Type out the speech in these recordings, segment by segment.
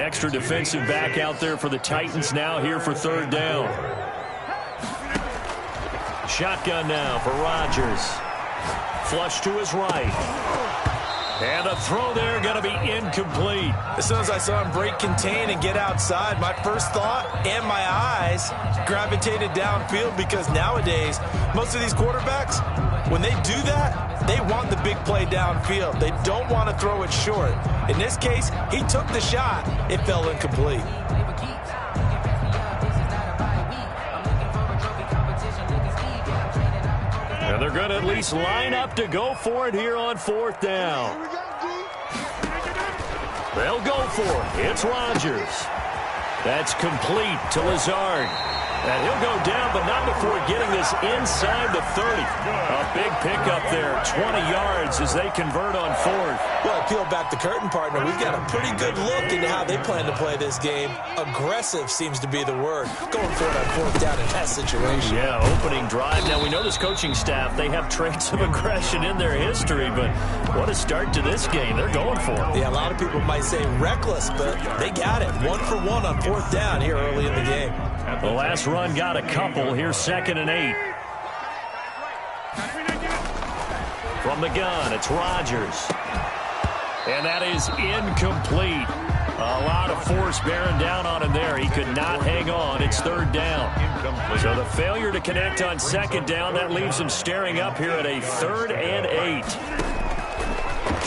extra defensive back out there for the Titans now here for third down. Shotgun now for Rodgers. Flush to his right. And a throw there going to be incomplete. As soon as I saw him break contain and get outside, my first thought and my eyes gravitated downfield, because nowadays, most of these quarterbacks, when they do that, they want the big play downfield. They don't want to throw it short. In this case, he took the shot. It fell incomplete. And they're going to at least line up to go for it here on fourth down. They'll go for it. It's Rodgers. That's complete to Lazard. And he'll go down, but not before getting this inside the 30. A big pickup there, 20 yards as they convert on fourth. Well, peel back the curtain, partner. We've got a pretty good look into how they plan to play this game. Aggressive seems to be the word. Going for it on fourth down in that situation. Yeah, opening drive. Now, we know this coaching staff, they have traits of aggression in their history, but what a start to this game. They're going for it. Yeah, a lot of people might say reckless, but they got it. 1 for 1 on fourth down here early in the game. The last run got a couple. Here's 2nd and 8. From the gun, it's Rodgers. And that is incomplete. A lot of force bearing down on him there. He could not hang on. It's third down. So the failure to connect on second down, that leaves him staring up here at a 3rd and 8.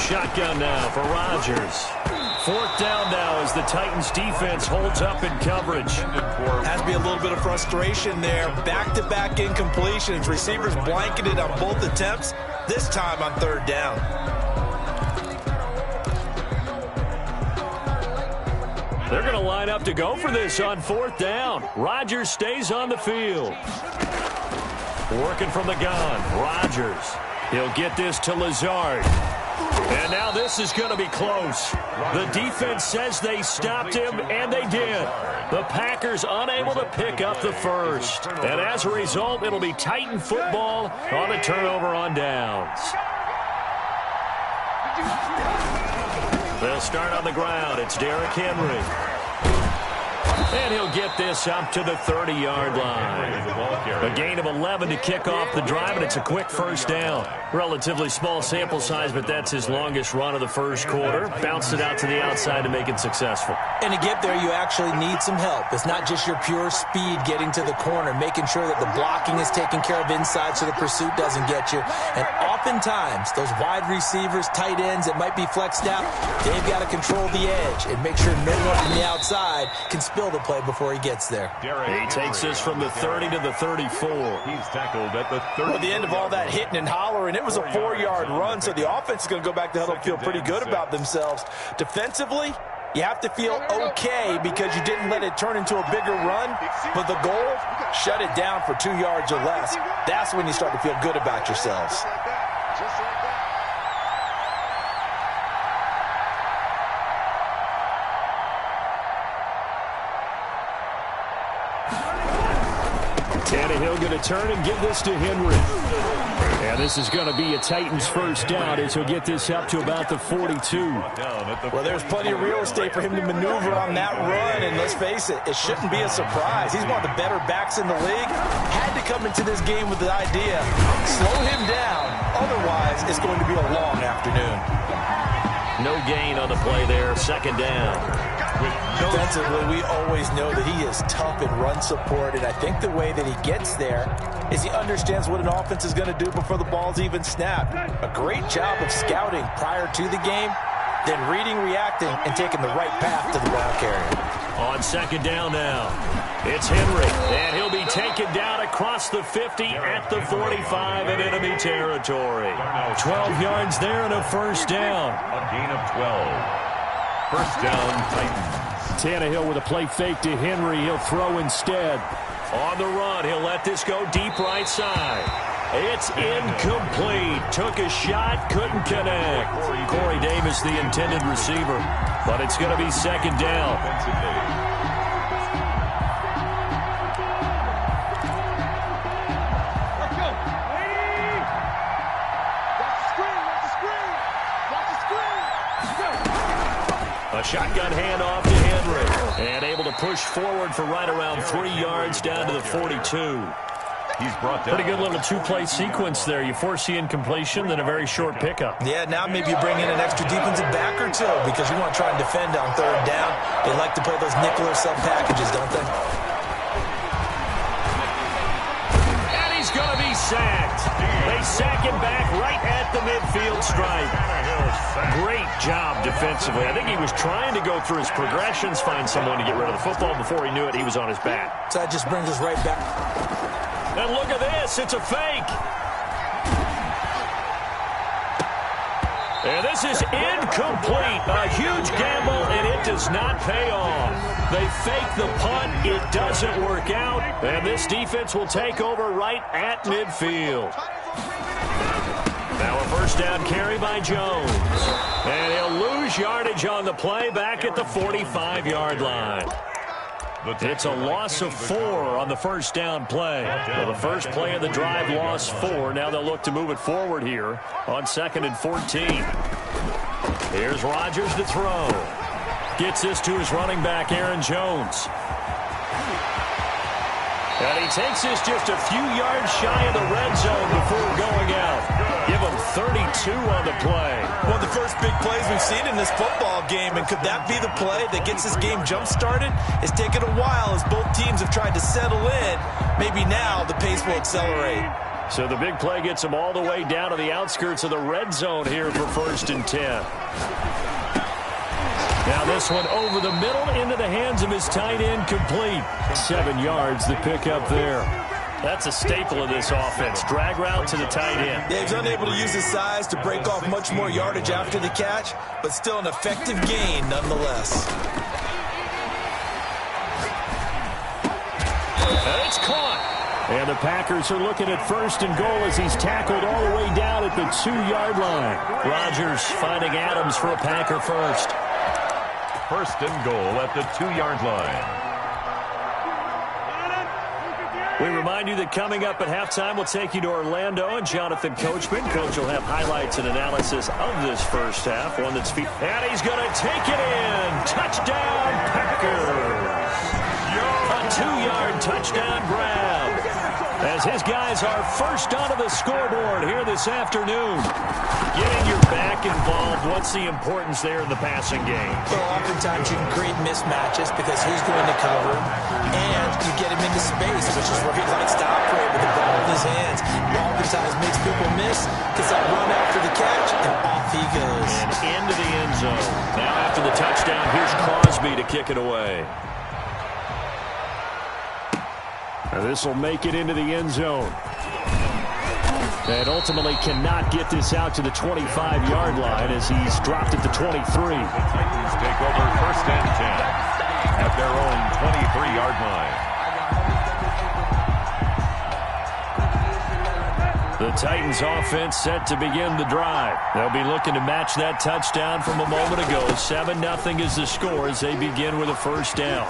Shotgun now for Rodgers. Fourth down now as the Titans defense holds up in coverage. Has to be a little bit of frustration there. Back-to-back incompletions. Receivers blanketed on both attempts, this time on third down. They're going to line up to go for this on fourth down. Rodgers stays on the field. Working from the gun. Rodgers. He'll get this to Lazard. And now this is going to be close. The defense says they stopped him, and they did. The Packers unable to pick up the first. And as a result, it'll be Titan football on the turnover on downs. They'll start on the ground. It's Derrick Henry. And he'll get this up to the 30-yard line. A gain of 11 to kick off the drive, and it's a quick first down. Relatively small sample size, but that's his longest run of the first quarter. Bounced it out to the outside to make it successful. And to get there, you actually need some help. It's not just your pure speed getting to the corner, making sure that the blocking is taken care of inside so the pursuit doesn't get you. And oftentimes, those wide receivers, tight ends that might be flexed out, they've got to control the edge and make sure no one from the outside can spill the play before he gets there. He takes this from the 30 to the 34. He's tackled at the 30. Well, at the end of all that hitting and hollering, it was a 4-yard run, so the offense is going to go back to huddle and feel pretty good about themselves. Defensively, you have to feel okay because you didn't let it turn into a bigger run, but the goal, shut it down for 2 yards or less. That's when you start to feel good about yourselves. Tannehill going to turn and give this to Henry. And this is going to be a Titans first down as he'll get this up to about the 42. Well, there's plenty of real estate for him to maneuver on that run, and let's face it, it shouldn't be a surprise. He's one of the better backs in the league. Had to come into this game with the idea, slow him down, otherwise it's going to be a long afternoon. No gain on the play there, second down. Defensively, we always know that he is tough in run support, and I think the way that he gets there is he understands what an offense is going to do before the ball's even snapped. A great job of scouting prior to the game, then reading, reacting, and taking the right path to the ball carrier. On second down now, it's Henry, and he'll be taken down across the 50 at the 45 in enemy territory. 12 yards there and a first down. A gain of 12. First down, Titans. Tannehill with a play fake to Henry. He'll throw instead. On the run, he'll let this go deep right side. It's incomplete. Took a shot, couldn't connect. Corey Davis, the intended receiver. But it's going to be second down. A shotgun handoff to Henry. And able to push forward for right around 3 yards down to the 42. He's brought down. Pretty good little two-play sequence there. You force the incompletion, then a very short pickup. Yeah, now maybe you bring in an extra defensive back or two because you want to try and defend on 3rd down. They like to play those nickel or sub packages, don't they? And he's going to be sacked. They sack him back right at the midfield stripe. Great job defensively. I think he was trying to go through his progressions, find someone to get rid of the football. Before he knew it, he was on his back. So that just brings us right back. And look at this. It's a fake. And this is incomplete. A huge gamble, and it does not pay off. They fake the punt. It doesn't work out. And this defense will take over right at midfield. Now a first down carry by Jones. And he'll lose yardage on the play back at the 45-yard line. It's a loss of 4 on the first down play. Well, the first play of the drive lost 4. Now they'll look to move it forward here on 2nd and 14. Here's Rodgers to throw. Gets this to his running back, Aaron Jones. And he takes this just a few yards shy of the red zone before going out. Give him 32 on the play. One of the first big plays we've seen in this football game, and could that be the play that gets this game jump-started? It's taken a while as both teams have tried to settle in. Maybe now the pace will accelerate. So the big play gets him all the way down to the outskirts of the red zone here for 1st and 10. Now this one over the middle into the hands of his tight end, complete. 7 yards, the pickup there. That's a staple of this offense. Drag route to the tight end. Yeah, he's unable to use his size to break off much more yardage after the catch, but still an effective gain nonetheless. And it's caught. And the Packers are looking at 1st and goal as he's tackled all the way down at the 2-yard line. Rodgers finding Adams for a Packer first. 1st and goal at the 2-yard line. We remind you that coming up at halftime, we'll take you to Orlando and Jonathan Coachman. Coach will have highlights and analysis of this first half. One that's and he's going to take it in. Touchdown, Packers. A 2-yard touchdown grab. As his guys are first onto the scoreboard here this afternoon. Getting your back involved, what's the importance there in the passing game? Well, oftentimes you can create mismatches because who's going to cover, and you get him into space, which is where he likes to operate with the ball in his hands. Oftentimes makes people miss, gets that run after the catch, and off he goes. And into the end zone. Now after the touchdown, here's Crosby to kick it away. This will make it into the end zone. And ultimately cannot get this out to the 25-yard line as he's dropped at the 23. The Titans take over 1st and 10 at their own 23-yard line. The Titans offense set to begin the drive. They'll be looking to match that touchdown from a moment ago. 7-0 is the score as they begin with a first down.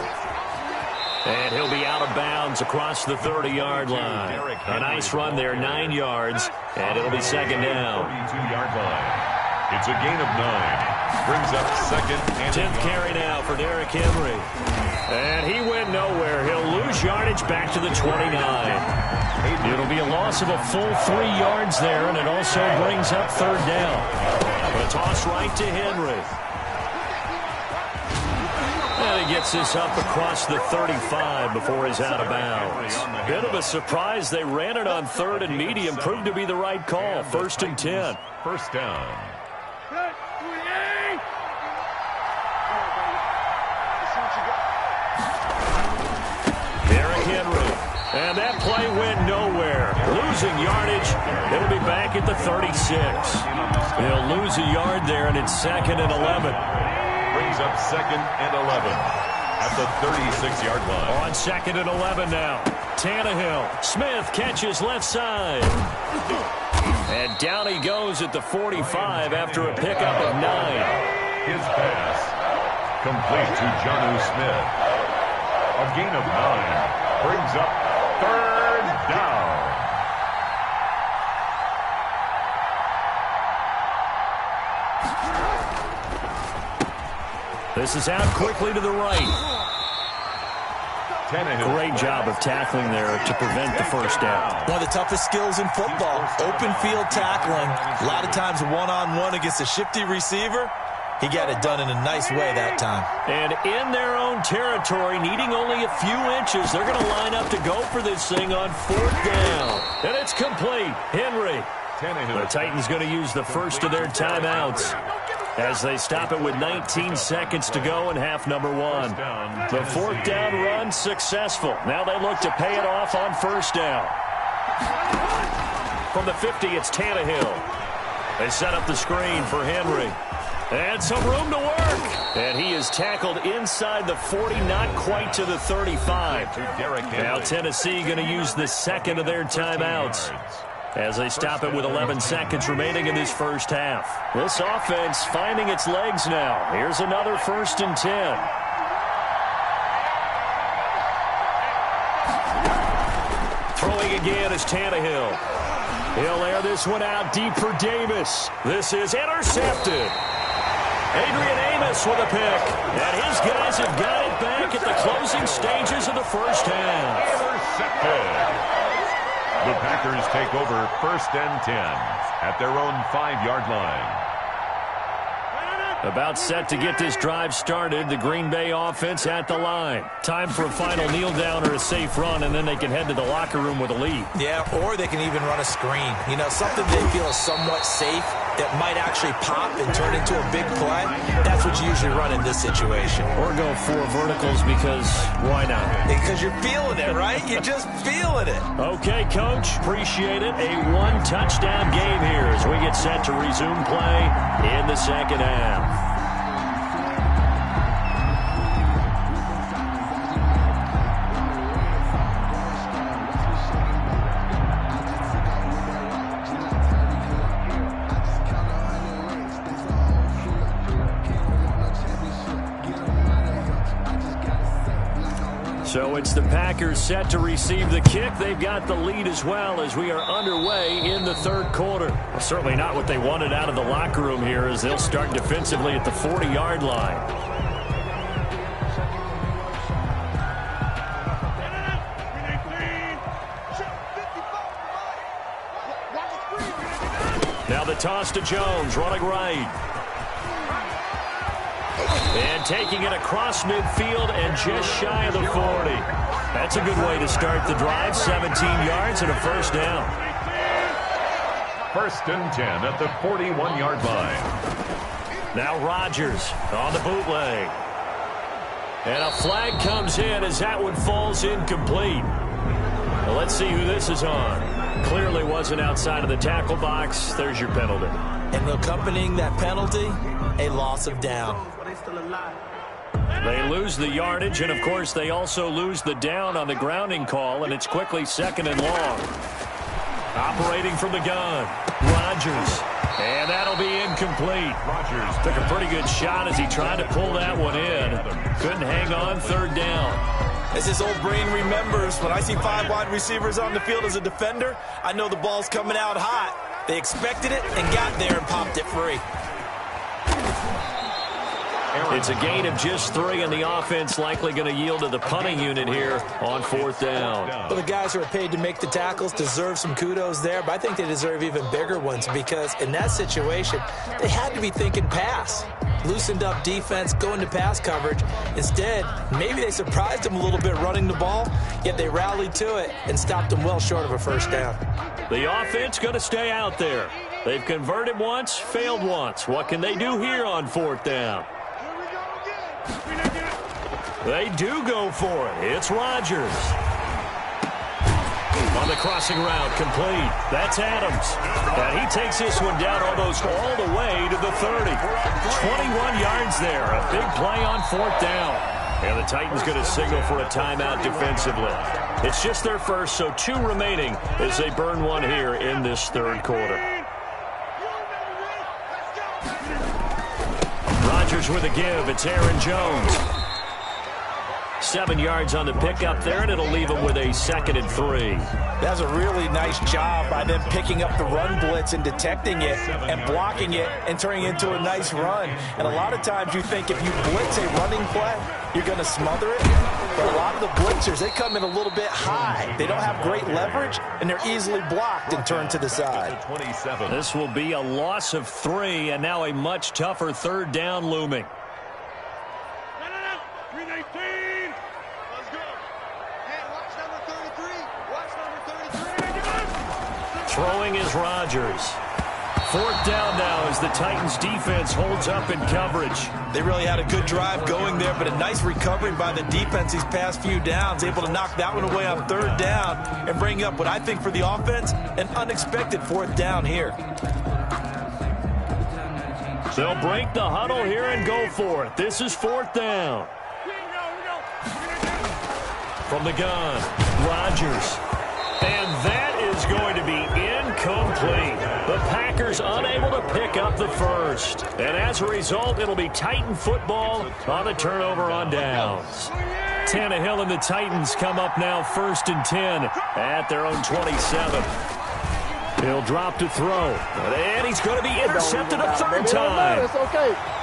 And he'll be out of bounds across the 30-yard line. A nice run there, 9 yards, and it'll be 2nd down. 32-yard line. It's a gain of 9. Brings up 2nd and 10th carry now for Derrick Henry. And he went nowhere. He'll lose yardage back to the 29. It'll be a loss of a full 3 yards there, and it also brings up 3rd down. A toss right to Henry. And he gets this up across the 35 before he's out of bounds. Bit of a surprise. They ran it on 3rd and medium. Proved to be the right call. 1st and 10. First down. Derrick Henry. And that play went nowhere. Losing yardage. It'll be back at the 36. They'll lose a yard there, and it's 2nd and 11. Brings up 2nd and 11 at the 36-yard line. On 2nd and 11 now. Tannehill. Smith catches left side. And down he goes at the 45 after a pickup of 9. His pass complete to Jonnu Smith. A gain of 9 brings up 3rd down. This is out quickly to the right. Great job of tackling there to prevent the first down. One of the toughest skills in football, open field tackling. A lot of times one-on-one against a shifty receiver. He got it done in a nice way that time. And in their own territory, needing only a few inches, they're going to line up to go for this thing on 4th down. And it's complete. Henry. The Titans going to use the first of their timeouts as they stop it with 19 seconds to go in half number 1. The 4th down run successful. Now they look to pay it off on 1st down. From the 50, it's Tannehill. They set up the screen for Henry. And some room to work. And he is tackled inside the 40, not quite to the 35. Now Tennessee going to use the second of their timeouts as they stop it with 11 seconds remaining in this first half. This offense finding its legs now. Here's another 1st and 10. Throwing again is Tannehill. He'll air this one out deep for Davis. This is intercepted. Adrian Amos with a pick. And his guys have got it back at the closing stages of the first half. Intercepted. The Packers take over 1st and 10 at their own 5-yard line. About set to get this drive started. The Green Bay offense at the line. Time for a final kneel down or a safe run, and then they can head to the locker room with a lead. Yeah, or they can even run a screen. You know, something they feel is somewhat safe that might actually pop and turn into a big play. That's what you usually run in this situation. Or go 4 verticals because why not? Because you're feeling it, right? You're just feeling it. Okay, Coach. Appreciate it. A 1-touchdown game here as we get set to resume play in the second half. So it's the Packers set to receive the kick. They've got the lead as well as we are underway in the 3rd quarter. Well, certainly not what they wanted out of the locker room here as they'll start defensively at the 40-yard line. Now the toss to Jones, running right. And taking it across midfield and just shy of the 40. That's a good way to start the drive. 17 yards and a 1st down. 1st and 10 at the 41-yard line. Now Rodgers on the bootleg. And a flag comes in as that one falls incomplete. Well, let's see who this is on. Clearly wasn't outside of the tackle box. There's your penalty. And accompanying that penalty, a loss of down. They lose the yardage, and, of course, they also lose the down on the grounding call, and it's quickly 2nd and long. Operating from the gun, Rodgers. And that'll be incomplete. Rodgers took a pretty good shot as he tried to pull that one in. Couldn't hang on, 3rd down. As his old brain remembers, when I see 5 wide receivers on the field as a defender, I know the ball's coming out hot. They expected it and got there and popped it free. It's a gain of just 3, and the offense likely going to yield to the punting unit here on 4th down. Well, the guys who are paid to make the tackles deserve some kudos there, but I think they deserve even bigger ones because in that situation, they had to be thinking pass. Loosened up defense, going to pass coverage. Instead, maybe they surprised them a little bit running the ball, yet they rallied to it and stopped them well short of a 1st down. The offense going to stay out there. They've converted once, failed once. What can they do here on 4th down? They do go for it. It's Rodgers. On the crossing route, complete. That's Adams. And he takes this one down almost all the way to the 30. 21 yards there. A big play on 4th down. And the Titans going to signal for a timeout defensively. It's just their first, so 2 remaining as they burn one here in this 3rd quarter. Rodgers with a give. It's Aaron Jones. 7 yards on the pickup there, and it'll leave them with a 2nd and 3. That's a really nice job by them picking up the run blitz and detecting it and blocking it and turning it into a nice run. And a lot of times you think if you blitz a running play, you're going to smother it. But a lot of the blitzers, they come in a little bit high. They don't have great leverage, and they're easily blocked and turned to the side. This will be a loss of 3, and now a much tougher 3rd down looming. Throwing is Rodgers. 4th down now as the Titans defense holds up in coverage. They really had a good drive going there, but a nice recovery by the defense these past few downs, able to knock that one away on 3rd down and bring up what I think for the offense, an unexpected 4th down here. They'll break the huddle here and go for it. This is 4th down. From the gun, Rodgers. And that is going to be incomplete. The Packers unable to pick up the first. And as a result, it'll be Titan football on the turnover on downs. Tannehill and the Titans come up now 1st and 10 at their own 27. He'll drop to throw. And he's going to be intercepted a 3rd time.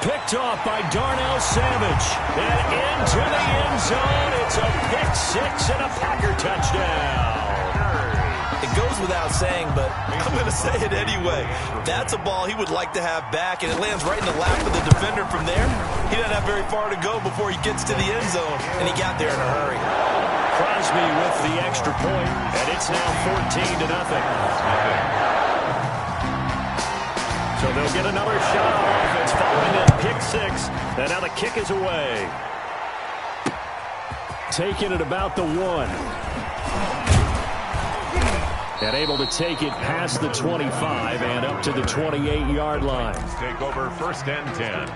Picked off by Darnell Savage. And into the end zone. It's a pick 6 and a Packer touchdown. It goes without saying, but I'm going to say it anyway. That's a ball he would like to have back, and it lands right in the lap of the defender from there. He doesn't have very far to go before he gets to the end zone, and he got there in a hurry. Crosby with the extra point, and it's now 14-0. So they'll get another shot on offense following that pick 6, and now the kick is away. Taking it about the 1. And able to take it past the 25 and up to the 28-yard line. Take over 1st and 10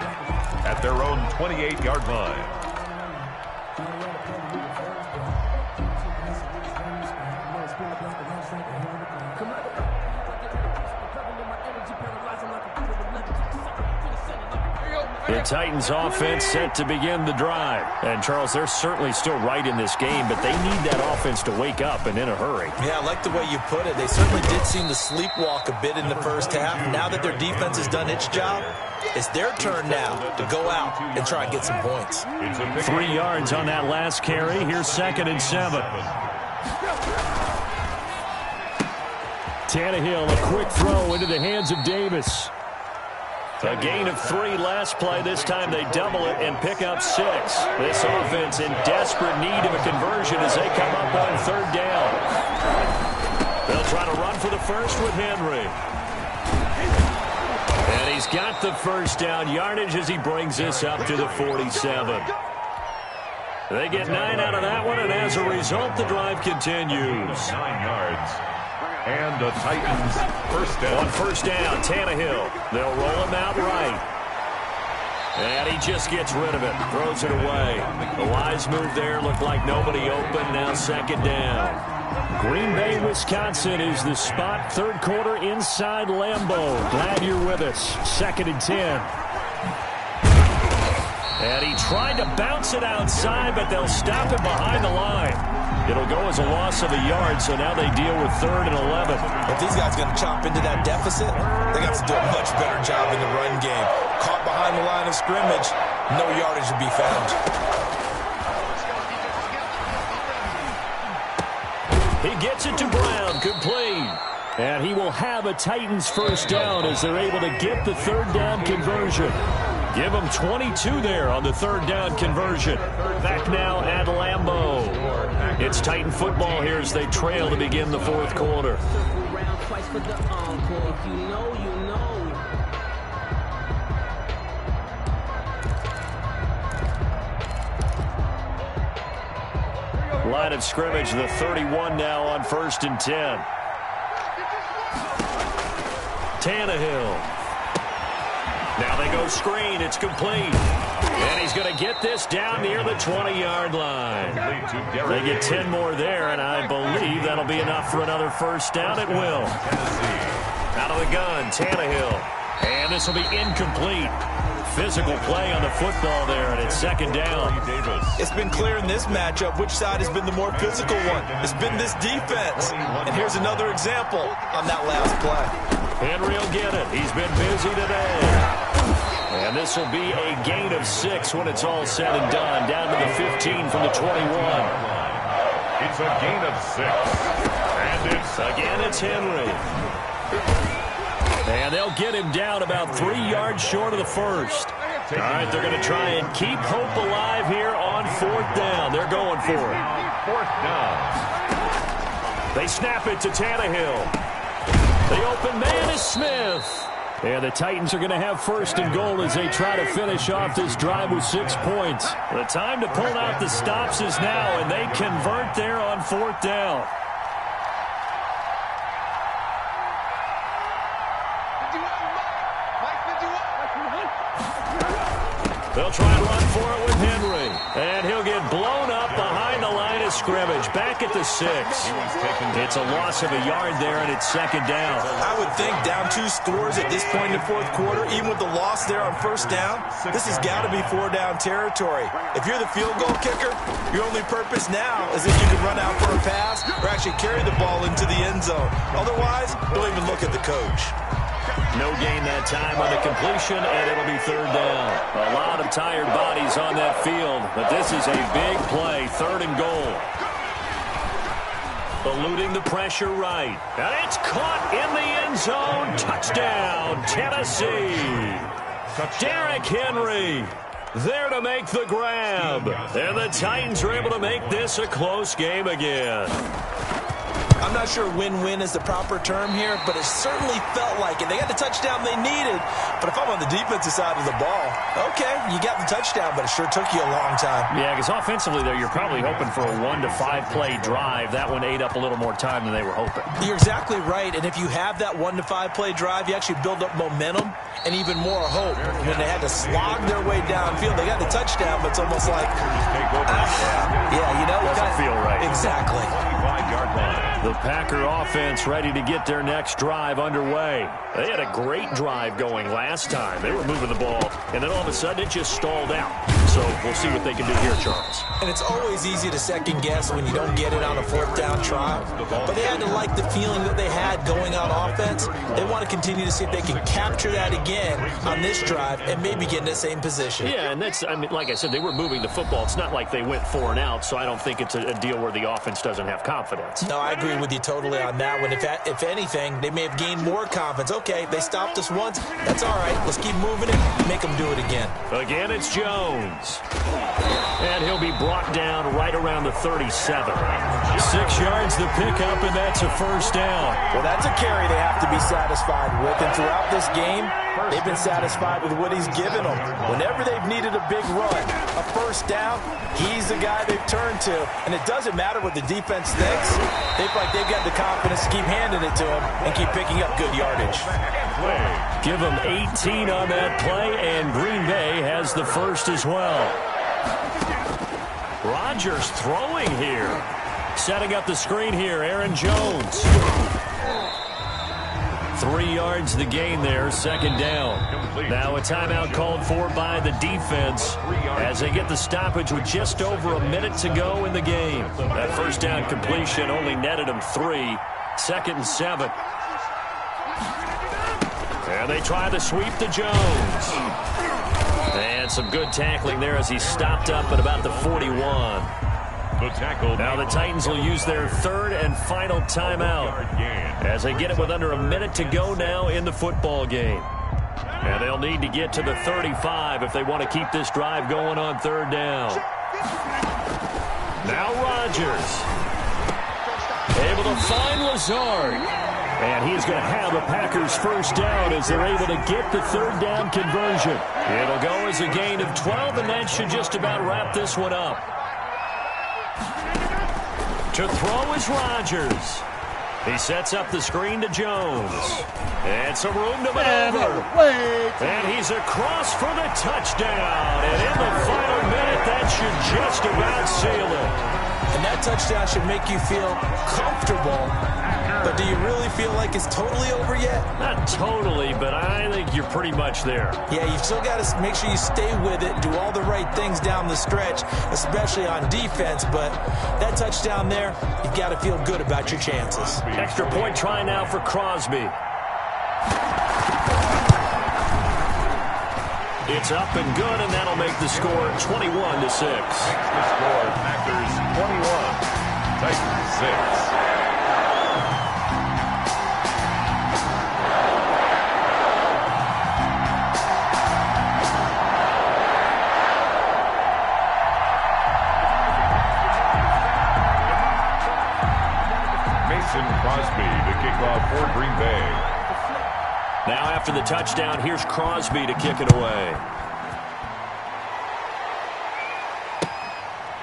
at their own 28-yard line. The Titans offense set to begin the drive. And, Charles, they're certainly still right in this game, but they need that offense to wake up and in a hurry. Yeah, I like the way you put it. They certainly did seem to sleepwalk a bit in the first half. Now that their defense has done its job, it's their turn now to go out and try and get some points. 3 yards on that last carry. Here's 2nd and 7. Tannehill, a quick throw into the hands of Davis. A gain of 3 last play. This time they double it and pick up 6. This offense in desperate need of a conversion as they come up on 3rd down. They'll try to run for the first with Henry. And he's got the 1st down yardage as he brings this up to the 47. They get 9 out of that one, and as a result, the drive continues. 9 yards. And the Titans 1st down. On 1st down, Tannehill. They'll roll him out right. And he just gets rid of it. Throws it away. The wise move there. Looked like nobody open. Now 2nd down. Green Bay, Wisconsin is the spot. 3rd quarter inside Lambeau. Glad you're with us. 2nd and 10. And he tried to bounce it outside, but they'll stop it behind the line. It'll go as a loss of a yard, so now they deal with 3rd and 11. If these guys are going to chop into that deficit, they're going to have to do a much better job in the run game. Caught behind the line of scrimmage, no yardage to be found. He gets it to Brown, complete. And he will have a Titans 1st down as they're able to get the 3rd down conversion. Give them 22 there on the 3rd down conversion. Back now at Lambeau. It's Titan football here as they trail to begin the 4th quarter. Line of scrimmage, the 31 now on 1st and 10. Tannehill. Now they go screen. It's complete. And he's going to get this down near the 20-yard line. They get 10 more there, and I believe that'll be enough for another 1st down. It will. Out of the gun, Tannehill. And this will be incomplete. Physical play on the football there, and it's second down. It's been clear in this matchup which side has been the more physical one. It's been this defense. And here's another example on that last play. Henry will get it. He's been busy today. And this will be a gain of 6 when it's all said and done. Down to the 15 from the 21. It's a gain of 6. And again, it's Henry. And they'll get him down about 3 yards short of the first. All right, they're going to try and keep hope alive here on 4th down. They're going for it. 4th down. They snap it to Tannehill. The open man is Smith. And the Titans are going to have 1st and goal as they try to finish off this drive with 6 points. The time to pull out the stops is now, and they convert there on 4th down. They'll try and run for it with Henry. And he'll get blown up behind the line of scrimmage. Back at the 6. It's a loss of a yard there, and it's 2nd down. I would think down 2 scores at this point in the 4th quarter, even with the loss there on 1st down, this has got to be 4-down territory. If you're the field goal kicker, your only purpose now is if you can run out for a pass or actually carry the ball into the end zone. Otherwise, don't even look at the coach. No gain that time on the completion, and it'll be 3rd down. A lot of tired bodies on that field, but this is a big play, 3rd and goal. Eluding the pressure right. And it's caught in the end zone. Touchdown, Tennessee. Derrick Henry there to make the grab. And the Titans are able to make this a close game again. I'm not sure win-win is the proper term here, but it certainly felt like it. They got the touchdown they needed, but if I'm on the defensive side of the ball, okay, you got the touchdown, but it sure took you a long time. Yeah, because offensively there, you're probably hoping for a 1 to 5 play drive. That one ate up a little more time than they were hoping. You're exactly right, and if you have that 1 to 5 play drive, you actually build up momentum and even more hope. When they had to slog their way downfield, they got the touchdown, but it's almost like, yeah, you know, doesn't feel right. Exactly. 25-yard line. The Packer offense ready to get their next drive underway. They had a great drive going last time. They were moving the ball, and then all of a sudden it just stalled out. So we'll see what they can do here, Charles. And it's always easy to second guess when you don't get it on a 4th down try. But they had to like the feeling that they had going on offense. They want to continue to see if they can capture that again on this drive and maybe get in the same position. Yeah, and that's, I mean, like I said, they were moving the football. It's not like they went 4 and out, so I don't think it's a deal where the offense doesn't have confidence. No, I agree with you totally on that one. If anything, they may have gained more confidence. Okay, they stopped us once. That's all right. Let's keep moving it. Make them do it again. Again, it's Jones. And he'll be brought down right around the 37. 6 yards the pickup, and that's a 1st down. Well, that's a carry they have to be satisfied with. And throughout this game, they've been satisfied with what he's given them. Whenever they've needed a big run, a 1st down, he's the guy they've turned to. And it doesn't matter what the defense thinks. They feel like they've got the confidence to keep handing it to him and keep picking up good yardage. Give them 18 on that play, and Green Bay has the 1st as well. Rodgers throwing here. Setting up the screen here, Aaron Jones. 3 yards the gain there, 2nd down. Now a timeout called for by the defense as they get the stoppage with just over a minute to go in the game. That 1st down completion only netted them 3. 2nd and 7. And they try to sweep to Jones. And some good tackling there as he stopped up at about the 41. Now the Titans will use their 3rd and final timeout as they get it with under a minute to go now in the football game. And they'll need to get to the 35 if they want to keep this drive going on 3rd down. Now Rodgers. Able to find Lazard. And he's going to have the Packers 1st down as they're able to get the 3rd down conversion. It'll go as a gain of 12, and that should just about wrap this one up. To throw is Rodgers. He sets up the screen to Jones. And some room to maneuver. And he's across for the touchdown. And in the final minute, that should just about seal it. And that That touchdown should make you feel comfortable, but do you really feel like it's totally over yet? Not totally, but I think you're pretty much there. Yeah, you've still got to make sure you stay with it, do all the right things down the stretch, especially on defense, but that touchdown there, you've got to feel good about your chances. Extra point try now for Crosby. It's up and good, and that'll make the score 21-6. Makes the score Packers 21, Titans 6. Crosby to kick off for Green Bay. Now after the touchdown, here's Crosby to kick it away.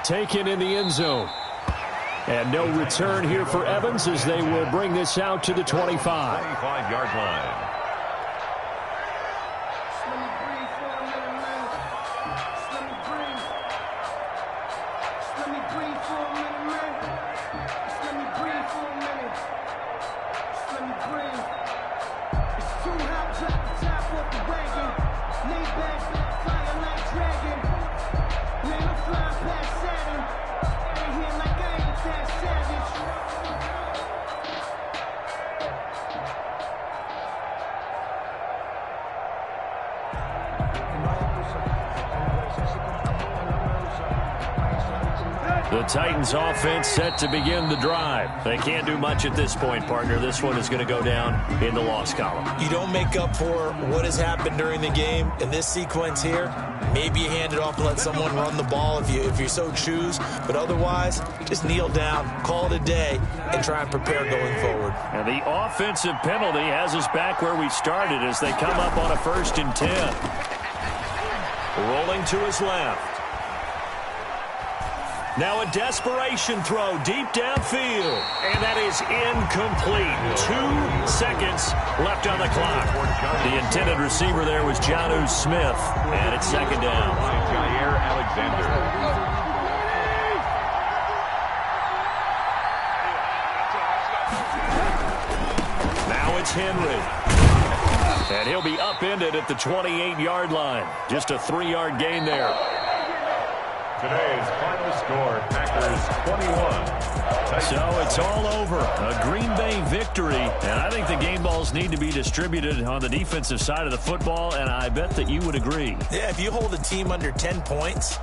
Taken in the end zone. And no return here for Evans as they will bring this out to the 25. 25-yard line. The Titans offense set to begin the drive. They can't do much at this point, partner. This one is going to go down in the loss column. You don't make up for what has happened during the game in this sequence here. Maybe you hand it off and let someone run the ball if you so choose. But otherwise, just kneel down, call it a day, and try and prepare going forward. And the offensive penalty has us back where we started as they come up on a 1st and 10. Rolling to his left. Now a desperation throw deep downfield. And that is incomplete. 2 seconds left on the clock. The intended receiver there was Jonnu Smith. And it's 2nd down. Jair Alexander. Now it's Henry. And he'll be upended at the 28-yard line. Just a 3-yard gain there. Today's final score, Packers 21. So it's all over. A Green Bay victory. And I think the game balls need to be distributed on the defensive side of the football, and I bet that you would agree. Yeah, if you hold a team under 10 points,